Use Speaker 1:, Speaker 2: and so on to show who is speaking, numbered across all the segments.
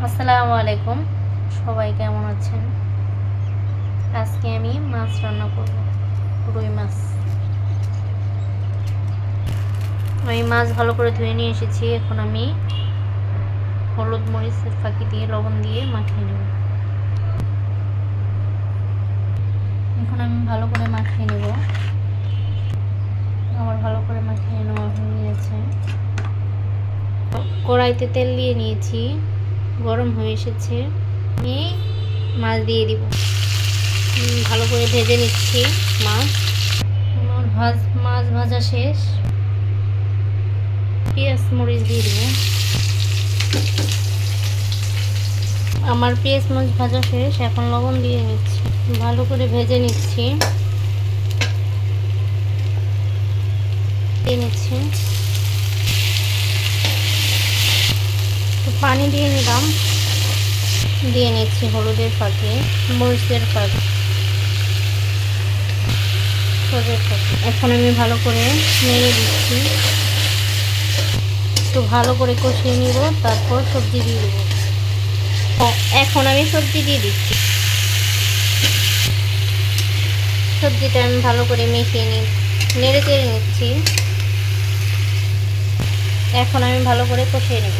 Speaker 1: আসসালামু আলাইকুম, সবাই কেমন আছেন? আজকে আমি মাছ রান্না করব, রুই মাছ। আমি মাছ ভালো করে ধুয়ে নিয়ে এসেছি। এখন আমি হলুদ মরিচের ফাঁকি দিয়ে লবণ দিয়ে মাখিয়ে নেব। এখন আমি ভালো করে মাখিয়ে নেব। আমার ভালো করে মাখিয়ে নেওয়া হয়ে গেছে। কড়াইতে তেল দিয়ে নিয়েছি, গরম হয়ে এসেছে। আমি মাছ দিয়ে দিব। ভালো করে ভেজে নিচ্ছি মাছ। আমার মাছ ভাজা শেষ। পেঁয়াজ মরিচ দিয়ে দিব। আমার পেঁয়াজ মরিচ ভাজা শেষ। এখন লবণ দিয়ে নিচ্ছি, ভালো করে ভেজে নিচ্ছি। পানি দিয়ে নিলাম, দিয়ে নিচ্ছি হলুদের ফাঁকে, মরিচের ফাঁকে, এখন আমি ভালো করে নেড়ে দিচ্ছি। একটু ভালো করে কষিয়ে নিব, তারপর সবজি দিয়ে দেবো। এখন আমি সবজি দিয়ে দিচ্ছি। সবজিটা আমি ভালো করে মিশিয়ে নেড়ে চেড়ে নিচ্ছি। এখন আমি ভালো করে কষিয়ে নেব।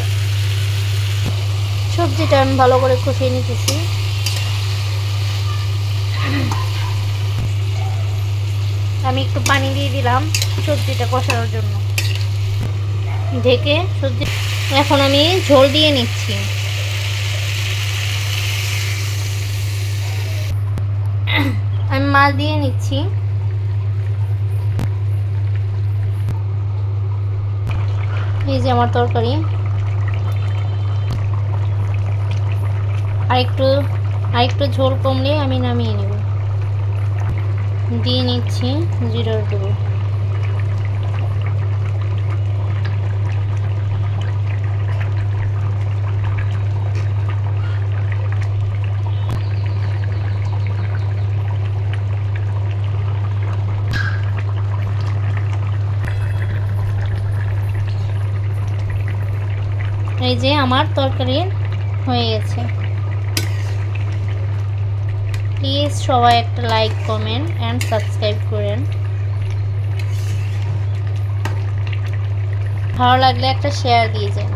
Speaker 1: সবজিটা আমি ভালো করে কষিয়ে নিতেছি। আমি একটু পানি দিয়ে দিলাম সবজিটা কষানোর জন্য, ঢেকে সবজি। এখন আমি ঝোল দিয়ে নিচ্ছি। আমি মাছ দিয়ে নিচ্ছি। এই যে আমার তরকারি। আরেকটু ঝোল কমলে আমি নামিয়ে নেব। দিয়ে নিচ্ছি জিরার গুঁড়ো। এই যে আমার তরকারি হয়ে গেছে। প্লিজ সবাই একটা লাইক, কমেন্ট অ্যান্ড সাবস্ক্রাইব করেন। ভালো লাগলে একটা শেয়ার দিয়ে যান।